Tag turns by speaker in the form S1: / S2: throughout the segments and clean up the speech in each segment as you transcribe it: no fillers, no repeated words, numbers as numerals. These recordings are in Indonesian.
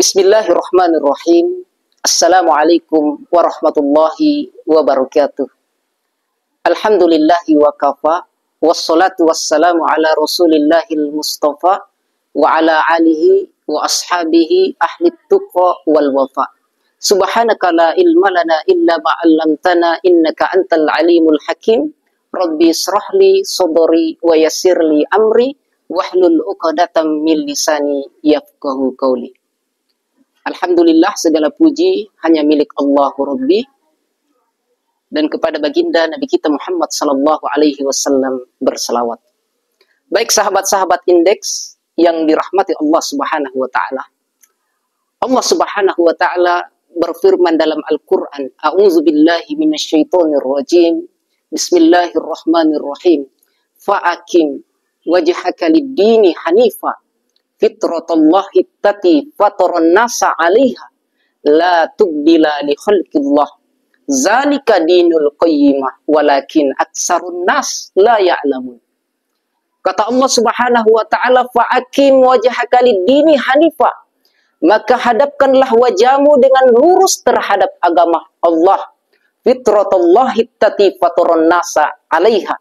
S1: Bismillahirrahmanirrahim. Assalamualaikum warahmatullahi wabarakatuh. Alhamdulillahi wa kafa. Wassalatu wassalamu ala rasulillahil mustafa. Wa ala alihi wa ashabihi ahli tuqa wal wafa. Subhanaka la ilma lana illa ma'allamtana innaka antal alimul hakim. Rabbi israhli sadri wa yassirli amri. Wahlul uqadatam min lisani yafqahu qawli. Alhamdulillah, segala puji hanya milik Allah Rabbi, dan kepada baginda Nabi kita Muhammad sallallahu alaihi wasallam berselawat. Baik sahabat-sahabat indeks yang dirahmati Allah Subhanahu wa taala. Allah Subhanahu wa taala berfirman dalam Al-Qur'an, A'udzubillahi minasyaitonir rajim. Bismillahirrahmanirrahim. Fa'akim wajhaka lid-dini hanifa fitratallahi tati fataran nasa 'alaiha la tubdila li khalqillah zalika dinul qayyimah walakin aksarun nas la ya'lamun. Kata Allah Subhanahu wa taala, fa'akim wajhaka lid-dini hanifa, maka hadapkanlah wajahmu dengan lurus terhadap agama Allah. Fitratallahi tati fataran nasa 'alaiha,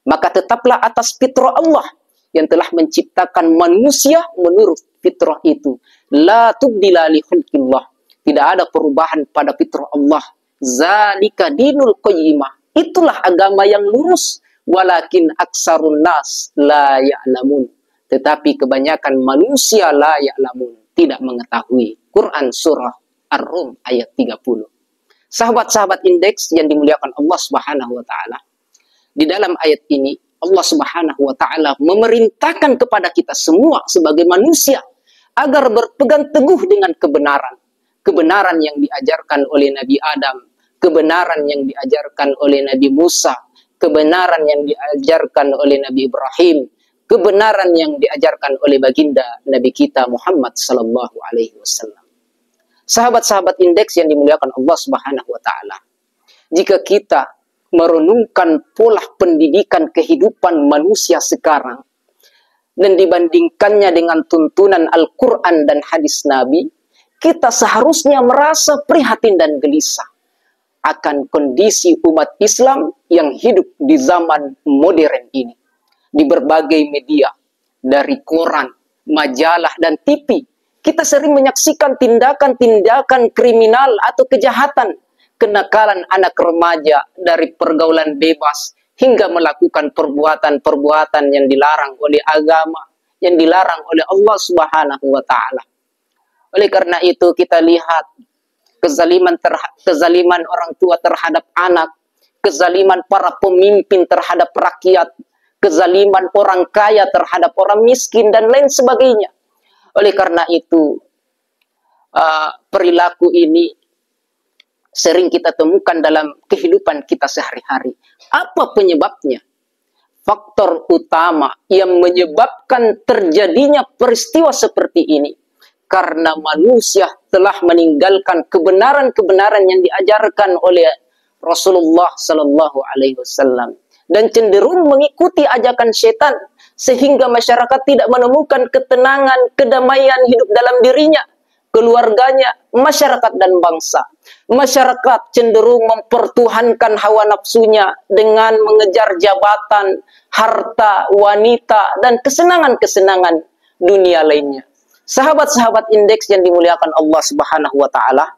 S1: maka tetaplah atas fitrah Allah yang telah menciptakan manusia menurut fitrah itu. La tubdila li khalqillah, tidak ada perubahan pada fitrah Allah. Zalika dinul qayyimah, itulah agama yang lurus. Walakin aksarun nas la ya'lamun, tetapi kebanyakan manusia la ya'lamun, tidak mengetahui. Quran surah Ar-Rum ayat 30. Sahabat-sahabat indeks yang dimuliakan Allah Subhanahu wa taala, di dalam ayat ini Allah Subhanahu wa taala memerintahkan kepada kita semua sebagai manusia agar berpegang teguh dengan kebenaran. Kebenaran yang diajarkan oleh Nabi Adam, kebenaran yang diajarkan oleh Nabi Musa, kebenaran yang diajarkan oleh Nabi Ibrahim, kebenaran yang diajarkan oleh baginda Nabi kita Muhammad sallallahu alaihi wasallam. Sahabat-sahabat indeks yang dimuliakan Allah Subhanahu wa taala, jika kita merenungkan pola pendidikan kehidupan manusia sekarang dan dibandingkannya dengan tuntunan Al-Quran dan hadis Nabi, kita seharusnya merasa prihatin dan gelisah akan kondisi umat Islam yang hidup di zaman modern ini. Di berbagai media, dari koran, majalah, dan TV, kita sering menyaksikan tindakan-tindakan kriminal atau kejahatan, kenakalan anak remaja dari pergaulan bebas hingga melakukan perbuatan-perbuatan yang dilarang oleh agama, yang dilarang oleh Allah Subhanahu wa taala. Oleh karena itu kita lihat kezaliman orang tua terhadap anak, kezaliman para pemimpin terhadap rakyat, kezaliman orang kaya terhadap orang miskin dan lain sebagainya. Oleh karena itu perilaku ini sering kita temukan dalam kehidupan kita sehari-hari. Apa penyebabnya? Faktor utama yang menyebabkan terjadinya peristiwa seperti ini, karena manusia telah meninggalkan kebenaran-kebenaran yang diajarkan oleh Rasulullah Sallallahu Alaihi Wasallam dan cenderung mengikuti ajakan setan, sehingga masyarakat tidak menemukan ketenangan, kedamaian hidup dalam dirinya, keluarganya, masyarakat dan bangsa. Masyarakat cenderung mempertuhankan hawa nafsunya dengan mengejar jabatan, harta, wanita, dan kesenangan-kesenangan dunia lainnya. Sahabat-sahabat indeks yang dimuliakan Allah Subhanahu wa taala,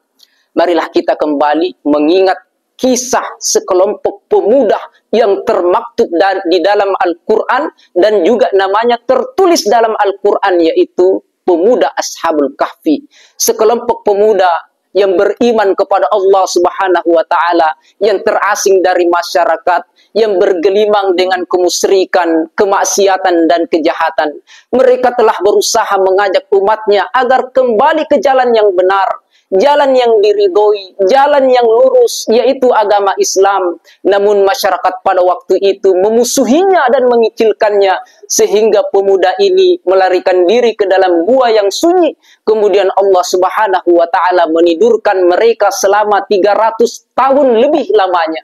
S1: marilah kita kembali mengingat kisah sekelompok pemuda yang termaktub di dalam Al-Quran dan juga namanya tertulis dalam Al-Quran, yaitu pemuda Ashabul Kahfi. Sekelompok pemuda yang beriman kepada Allah Subhanahu wa taala, yang terasing dari masyarakat, yang bergelimang dengan kemusyrikan, kemaksiatan dan kejahatan. Mereka telah berusaha mengajak umatnya agar kembali ke jalan yang benar, jalan yang diridhoi, jalan yang lurus, yaitu agama Islam. Namun masyarakat pada waktu itu memusuhinya dan mengicilkannya, sehingga pemuda ini melarikan diri ke dalam gua yang sunyi. Kemudian Allah Subhanahu wa taala menidurkan mereka selama 300 tahun lebih lamanya.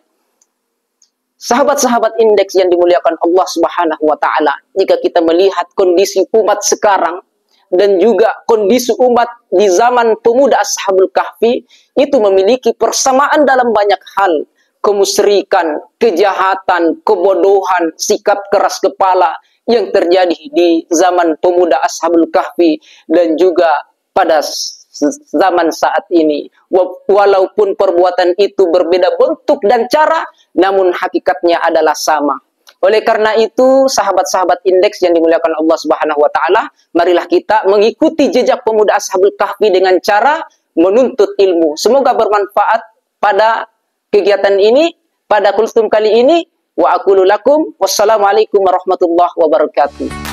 S1: Sahabat-sahabat indeks yang dimuliakan Allah Subhanahu wa taala, jika kita melihat kondisi umat sekarang, dan juga kondisi umat di zaman pemuda Ashabul Kahfi itu memiliki persamaan dalam banyak hal. Kemusyrikan, kejahatan, kebodohan, sikap keras kepala yang terjadi di zaman pemuda Ashabul Kahfi dan juga pada zaman saat ini. Walaupun perbuatan itu berbeda bentuk dan cara, namun hakikatnya adalah sama. Oleh karena itu, sahabat-sahabat indeks yang dimuliakan Allah Subhanahu wa taala, marilah kita mengikuti jejak pemuda Ashabul Kahfi dengan cara menuntut ilmu. Semoga bermanfaat pada kegiatan ini, pada kultum kali ini. Wa aqulu lakum wassalamualaikum warahmatullahi wabarakatuh.